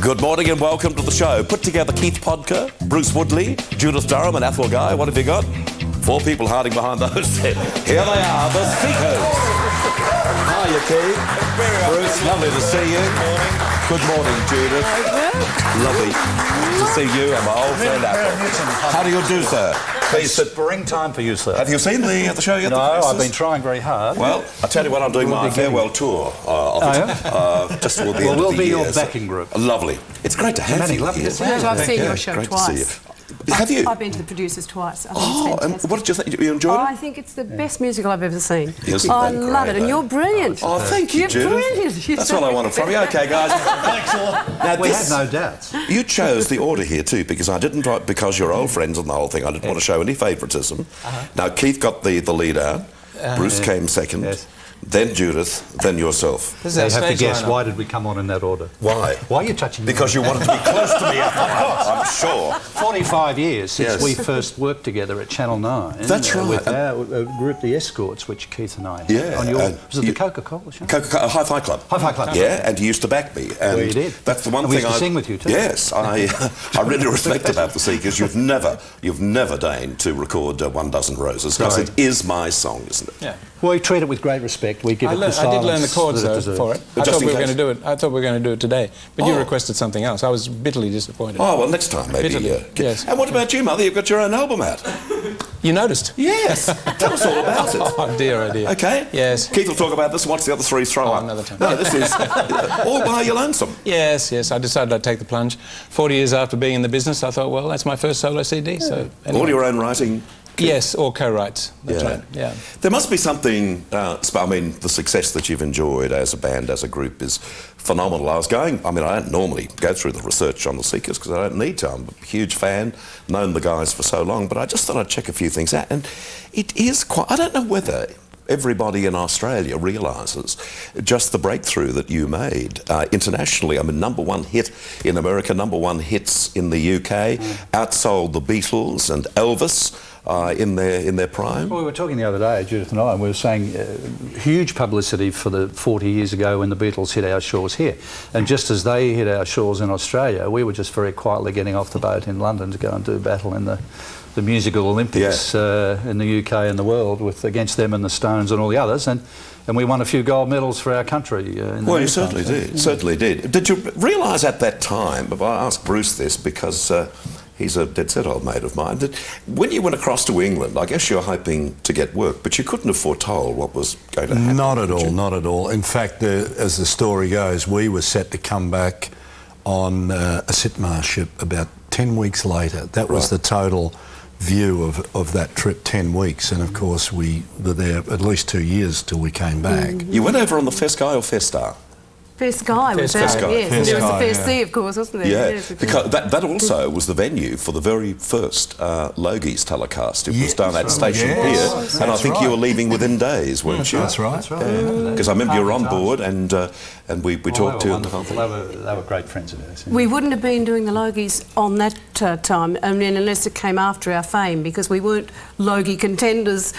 Good morning and welcome to the show. Put together Keith Podker, Bruce Woodley, Judith Durham and Athol Guy. What have you got? 4 people hiding behind those. Here they are, the Seekers. Hiya, Keith. Bruce, lovely to see you. Good morning, Judith. Lovely to see you and my old friend Athol. How do you do, sir? Please sit. Springtime for you, sir. Have you seen the show yet? No, I've been trying very hard. Well, I tell you what, I'm doing my farewell tour of it. Just toward the end of the year. We'll be your backing group. Lovely. It's great to have you here. I've seen your show twice. Have you? I've been to the producers twice. And what did you think? You enjoyed it? I think it's the best musical I've ever seen. Isn't I that love great, it, and you're brilliant. Oh, thank you, You're Judith. brilliant. That's what I wanted from you. Okay, guys. Thanks, Now, we have no doubts. You chose the order here too, because I didn't write because you're old friends and the whole thing. I didn't want to show any favouritism. Now, Keith got the lead out. Bruce came second. Yes. Then Judith, then yourself. You have to guess, why did we come on in that order? Why? Why are you touching me? Because you wanted to be close to me, I'm sure. 45 years since we first worked together at Channel 9. That's right. With our group, The Escorts, which Keith and I had. Yeah. On your, was it the Coca-Cola show? Hi-Fi Club. Hi-Fi Club. Yeah, and he used to back me. And well, you did. That's the one and thing we used to sing with you too. Yes, I really respect about the Seekers. You've never deigned to record 1 Dozen Roses, because it is my song, isn't it? Yeah. Well, we treat it with great respect. We give it the silence. I did learn the chords though for it. I thought we were going to do it. I thought we were going to do it today, but you requested something else. I was bitterly disappointed. Oh well, next time maybe. Yes. And what about you, Mother? You've got your own album out. You noticed? Yes. Tell us all about it. Oh dear, oh dear. Okay. Yes. Keith will talk about this. What's the other 3 throw up? Another time. No, this is all by your lonesome. Yes, yes. I decided I'd take the plunge. 40 years after being in the business, I thought, well, that's my first solo CD. So anyway. All your own writing. Yes, or co-writes. That's right. Yeah. There must be something. I mean, the success that you've enjoyed as a band, as a group, is phenomenal. I don't normally go through the research on the Seekers because I don't need to. I'm a huge fan, known the guys for so long, but I just thought I'd check a few things out. And it is quite. I don't know whether everybody in Australia realises just the breakthrough that you made internationally. I mean, #1 hit in America, #1 hits in the UK, outsold the Beatles and Elvis. In their prime. Well, we were talking the other day, Judith and I, and we were saying huge publicity for the 40 years ago when the Beatles hit our shores here. And just as they hit our shores in Australia, we were just very quietly getting off the boat in London to go and do battle in the musical Olympics in the UK and the world against them and the Stones and all the others. And we won a few gold medals for our country. Well, you certainly did. Certainly did. Did you realise at that time, I asked Bruce this because he's a dead-set old mate of mine, that when you went across to England, I guess you were hoping to get work, but you couldn't have foretold what was going to happen. Not at all, not at all. In fact, as the story goes, we were set to come back on a Sitmar ship about 10 weeks later. That was the total view of that trip, 10 weeks, and of course we were there at least 2 years till we came back. You went over on the Fair Sky or Fair Star? Fair Sky was that, yes. And there was the Fair Sea, of course, wasn't there? Yeah, yes, because that also was the venue for the very first Logies telecast. It was done at Station Pier, and I think you were leaving within days, weren't you? That's right. Because I remember you were on board, and we talked to... They were great friends of ours. We wouldn't have been doing the Logies on that time, I mean, unless it came after our fame, because we weren't Logie contenders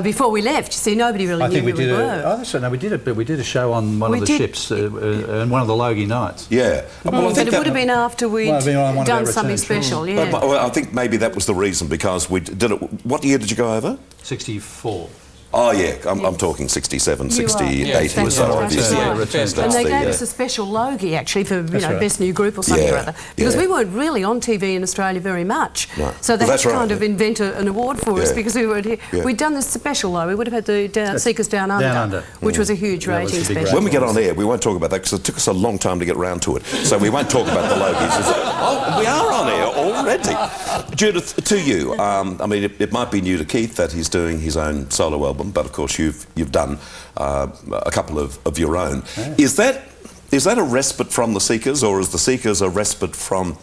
before we left. You see, nobody really knew who we were. We did a show on one of the ships. And one of the Logie nights. Yeah. Well, but it would have been after we'd done something special, yeah. But I think maybe that was the reason, because we did it... What year did you go over? 64. Oh, yeah, I'm talking 67, 68 or so, obviously. And they gave us a special Logie, actually, for, Best New Group or something or other. Because we weren't really on TV in Australia very much. Right. So they had to kind of invent an award for us because we weren't here. Yeah. We'd done this special, though. We would have had the Seekers Down Under, which was a huge rating special. When we get on air, we won't talk about that, because it took us a long time to get round to it. So we won't talk about the Logies. Oh, we are on air already. Judith, to you, I mean, it might be new to Keith that he's doing his own solo album, but of course you've done a couple of your own. Yeah. Is that a respite from the Seekers, or is the Seekers a respite from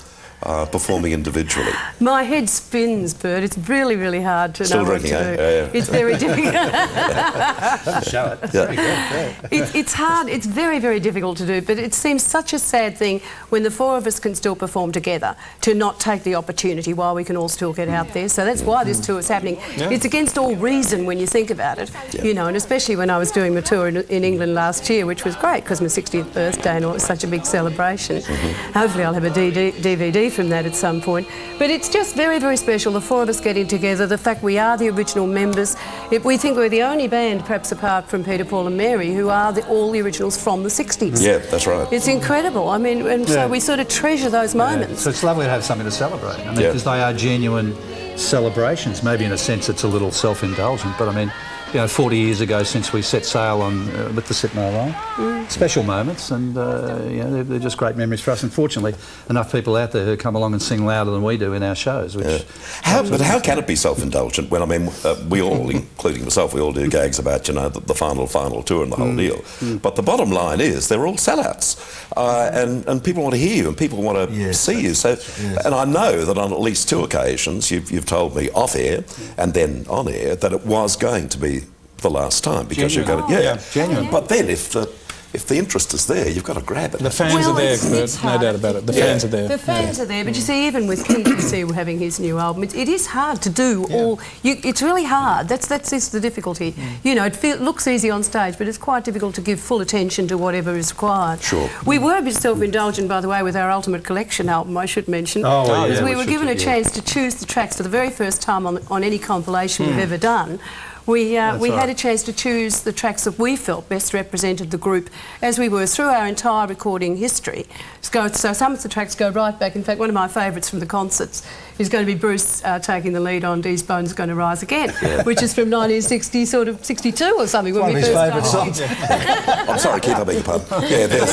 performing individually? My head spins, Bert. It's really, really hard to know what to do. Yeah. It's very difficult. Show it. It's hard. It's very, very difficult to do, but it seems such a sad thing when the four of us can still perform together to not take the opportunity while we can all still get out there. So that's why this tour is happening. Yeah. It's against all reason when you think about it, you know, and especially when I was doing my tour in England last year, which was great because my 60th birthday and it was such a big celebration. Hopefully I'll have a DVD from that at some point. But it's just very, very special, the four of us getting together, the fact we are the original members. We think we're the only band, perhaps apart from Peter, Paul and Mary, who are all the originals from the 60s. Yeah, that's right. It's incredible. I mean, and so we sort of treasure those moments. So it's lovely to have something to celebrate. I mean, because they are genuine celebrations. Maybe in a sense it's a little self-indulgent, but I mean, you know, 40 years ago since we set sail on with the Sitmar line, special moments, and you know, they're just great memories for us. Unfortunately, enough people out there who come along and sing louder than we do in our shows. Which but how can it be self-indulgent when, I mean, we all, including myself, we all do gags about, you know, the final tour and the whole deal. But the bottom line is they're all sellouts, and people want to hear you and people want to see you. So, and I know that on at least 2 occasions you've told me off air and then on air that it was going to be the last time because you're going to, genuine. But then if the interest is there, you've got to grab it. The fans are there, Bert, no doubt about it. The fans are there. The fans are there, but you see, even with Keith having his new album, it is hard to do all. It's really hard. That's the difficulty. You know, it looks easy on stage, but it's quite difficult to give full attention to whatever is required. Sure. We were a bit self-indulgent, by the way, with our Ultimate Collection album, I should mention. Because we were given a chance to choose the tracks for the very first time on any compilation we've ever done. We had a chance to choose the tracks that we felt best represented the group as we were through our entire recording history. So some of the tracks go right back. In fact, one of my favourites from the concerts is going to be Bruce taking the lead on Dee's Bones Gonna Rise Again, which is from 1960, sort of 62 or something. One of his favourite songs. I'm sorry, Keith, I beg your pardon. Yeah, there's...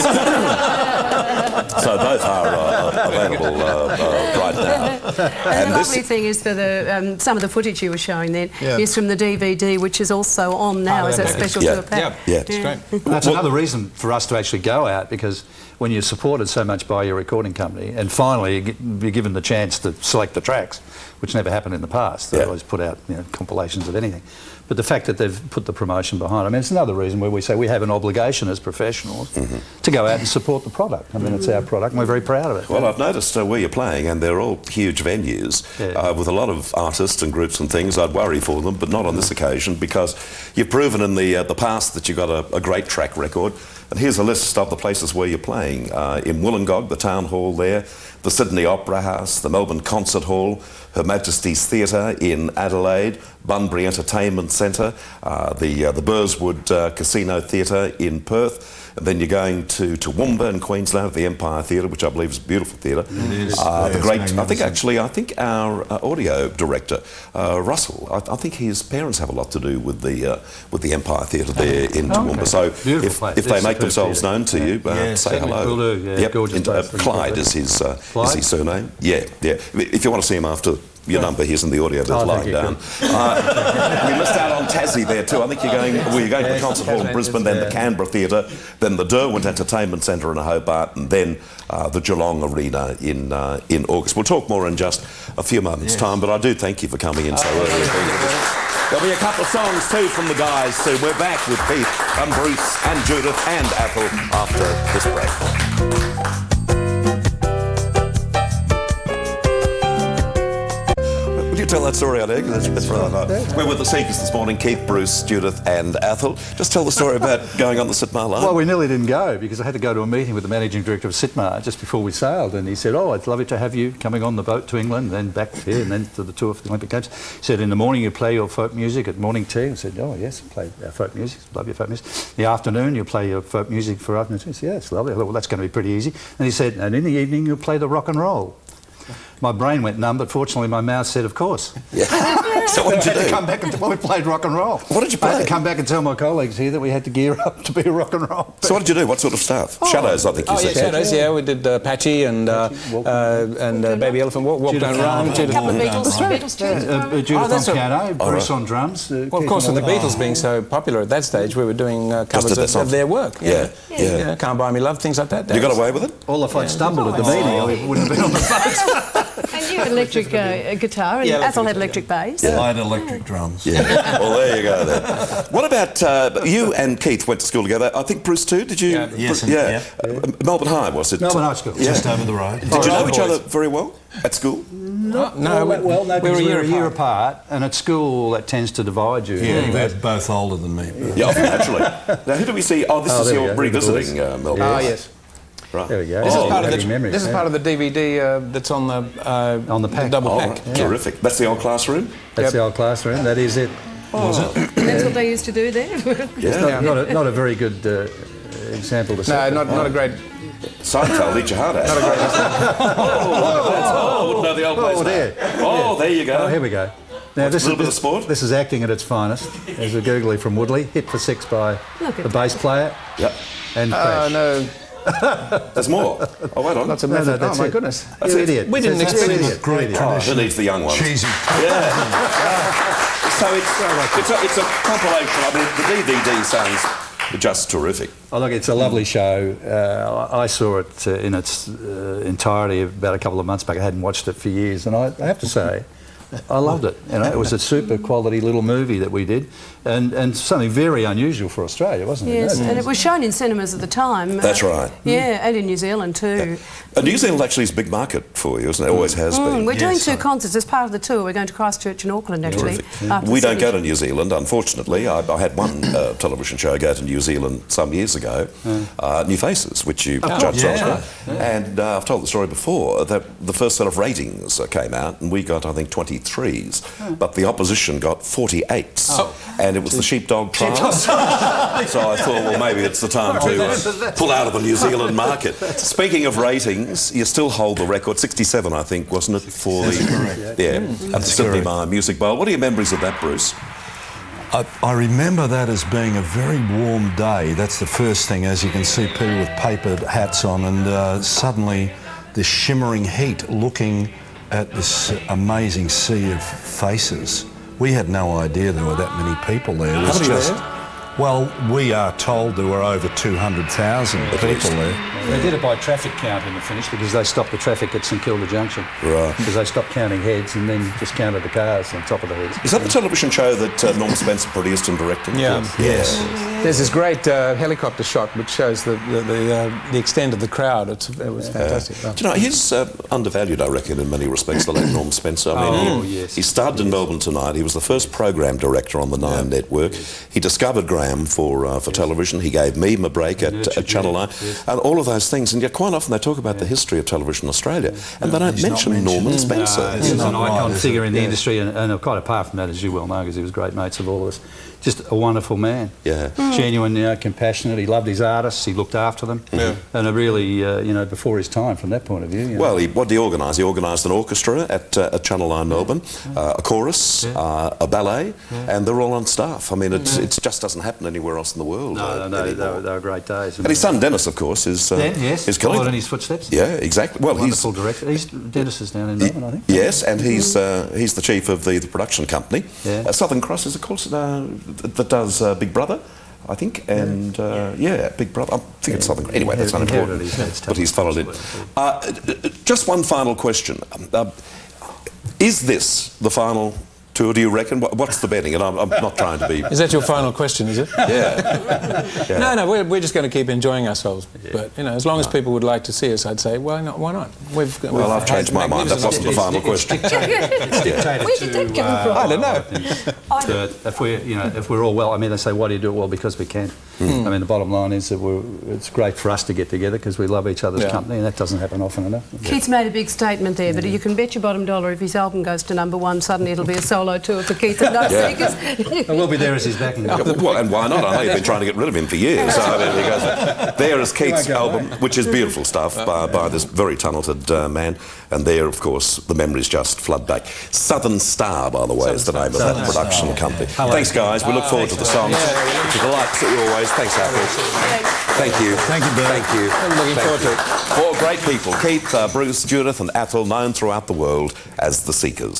So both are available right now. And the lovely thing is for the some of the footage you were showing then is from the DVD, which is also on now as a special tour pack. It's great. That's another reason for us to actually go out, because when you're supported so much by your recording company and finally you're given the chance to select the tracks, which never happened in the past. They always put out, you know, compilations of anything. But the fact that they've put the promotion behind, I mean, it's another reason where we say we have an obligation as professionals to go out and support the product. I mean, it's our product and we're very proud of it. Well, I've noticed where you're playing, and they're all huge venues with a lot of artists and groups and things. I'd worry for them, but not on this occasion, because you've proven in the past that you've got a great track record. And here's a list of the places where you're playing. In Wollongong, the Town Hall there, the Sydney Opera House, the Melbourne Concert Hall, Her Majesty's Theatre in Adelaide, Bunbury Entertainment Centre, the Burswood Casino Theatre in Perth. And then you're going to Toowoomba in Queensland at the Empire Theatre, which I believe is a beautiful theatre. It is. The great, I think our audio director, Russell, I think his parents have a lot to do with the Empire Theatre there in Toowoomba. So if they make themselves known to you, say hello. Will do. Gorgeous place. Clyde is his surname. Yeah. If you want to see him after your number, here's in the audio, there's lying down. We missed out on Tassie there too. I think you're going to the Concert Hall in Brisbane, then the Canberra Theatre, then the Derwent Entertainment Centre in Hobart, and then the Geelong Arena in August. We'll talk more in just a few moments' time, but I do thank you for coming in so early. There'll be a couple of songs too from the guys, so we're back with Keith and Bruce and Judith and Athol after this break. You tell that story out here, because that's rather nice. We're with the Seekers this morning, Keith, Bruce, Judith and Athol. Just tell the story about going on the Sitmar line. Well, we nearly didn't go because I had to go to a meeting with the managing director of Sitmar just before we sailed, and he said, "Oh, it's lovely to have you coming on the boat to England, then back here, and then to the tour for the Olympic Games." He said, "In the morning you play your folk music at morning tea." I said, "Oh yes, I play our folk music, love your folk music." "The afternoon you play your folk music for afternoon tea." I said, "Yeah, it's lovely." I thought, well, that's going to be pretty easy. And he said, "And in the evening you'll play the rock and roll." My brain went numb, but fortunately my mouth said, "Of course." Yeah. So what did you do? I had to come back and we played rock and roll. What did you play? I had to come back and tell my colleagues here that we had to gear up to be a rock and roll. So what did you do? What sort of stuff? Shadows, I think you said. Shadows, yeah. We did Patchy and Baby Elephant Walk Down Around. A couple of Beatles tunes. Judith on piano, Bruce on drums. Well, of course, with the Beatles being so popular at that stage, we were doing covers of their work. Yeah. Can't Buy Me Love, things like that. You got away with it? Well, if I'd stumbled at the meeting, I wouldn't have been on the boat. And you had electric guitar, and Athol had electric bass. I had electric drums. Yeah. Well, there you go then. What about you and Keith went to school together? I think Bruce too. Did you? Yeah. Yes. Melbourne High, was it? Melbourne High School. Just over the road. Did you know each other very well at school? No, we were a year apart, and at school that tends to divide you. Yeah, they're both older than me. Yeah, naturally. Now, who do we see? Oh, this is your revisiting Melbourne. Oh, yes. Right. There we go. This is part of the DVD that's on the pack. The double pack. Right. Terrific. That's the old classroom? That's the old classroom. That is it. Was it? That's what they used to do there. Not a very good example to set. No, not a great... Seinfeld, eat your heart out. Not a great... I wouldn't know the old place. There you go. Oh, here we go. Now, this is a little bit of sport. This is acting at its finest. There's a googly from Woodley, hit for 6 by the bass player. Yep. And crash. No. There's more. Oh, wait on. Lots of method. that's my it. goodness. You idiot. We didn't expect it. Great Who needs the young ones? Cheesy. Yeah. So it's a compilation. I mean, the DVD sounds just terrific. Oh, look, it's a lovely show. I saw it in its entirety about a couple of months back. I hadn't watched it for years, and I have to say, I loved it. You know, it was a super quality little movie that we did, and something very unusual for Australia, wasn't it? Yes, and it was shown in cinemas at the time. That's right. Yeah, and in New Zealand too. And New Zealand actually is a big market for you, isn't it? It always has been. We're doing 2 concerts as part of the tour. We're going to Christchurch and Auckland, actually. We don't go to New Zealand, unfortunately. I had one television show go to New Zealand some years ago, New Faces, which you judged on. And I've told the story before, that the first set of ratings came out, and we got, I think, 23s, but the opposition got 48s. And it was the sheepdog trial. So I thought, well, maybe it's the time to pull out of the New Zealand market. Speaking of ratings, you still hold the record, 67, I think, wasn't it, for at the Sydney Mire Music Bowl. What are your memories of that, Bruce? I remember that as being a very warm day. That's the first thing, as you can see people with paper hats on, and suddenly this shimmering heat looking at this amazing sea of faces. We had no idea there were that many people there. It was just... Well, we are told there were over 200,000 people there. They did it by traffic count in the finish because they stopped the traffic at St Kilda Junction. Right. Because they stopped counting heads and then just counted the cars on top of the heads. Is that the television show that Norm Spencer produced and directed? Yeah. Yes. There's this great helicopter shot which shows the extent of the crowd. It was fantastic. Do you know, he's undervalued, I reckon, in many respects, the late Norm Spencer. I mean, he started in Melbourne Tonight. He was the first program director on the Nine Network. He discovered Graham for television. He gave me a break at Channel 9. And all of those things. And yet quite often they talk about the history of television in Australia and they don't mention Norman Spencer. He's an icon figure in the industry, and quite apart from that, as you well know, because he was great mates of all of us, just a wonderful man. Yeah. Genuine, compassionate. He loved his artists. He looked after them. Yeah. And a really, before his time from that point of view. Well, what did he organise? He organised an orchestra at Channel 9 Melbourne, a chorus, a ballet, and they're all on staff. I mean, it just doesn't happen anywhere else in the world. No, they were great days. And his son Dennis, of course, is killing followed in his footsteps. Yeah, exactly. Well, wonderful director. Dennis is down in Melbourne, I think. Yes, and he's the chief of the production company. Yeah. Southern Cross is, of course, that does Big Brother, I think, and Big Brother. I think it's Southern Cross. Anyway, that's unimportant. But he's followed it. Just one final question: is this the final tour, do you reckon? What's the betting? And I'm not trying to be... Is that your final question, is it? Yeah. No, we're just going to keep enjoying ourselves. Yeah. But, as long as people would like to see us, I'd say, why not? Well, I've changed my mind. That wasn't the final question. Where did that come from? I don't know. If we're all well, I mean, they say, why do you do it? Well, because we can. I mean, the bottom line is that it's great for us to get together because we love each other's company, and that doesn't happen often enough. Keith's made a big statement there, but you can bet your bottom dollar if his album goes to #1, suddenly it'll be a solo solo tour for Keith and No Seekers. And we'll be there as his backing. Well, and why not? I know you've been trying to get rid of him for years. So, there is Keith's album, which is beautiful stuff by this very talented man. And there, of course, the memories just flood back. Southern Star, by the way, is the name of that production company. Thanks, guys. We look forward to the songs. It's a delight to see you always. Thanks, Apple. Thank you. Thank you, Bert. Thank you. I'm looking forward to it. Four great people, Keith, Bruce, Judith and Athol, known throughout the world as the Seekers.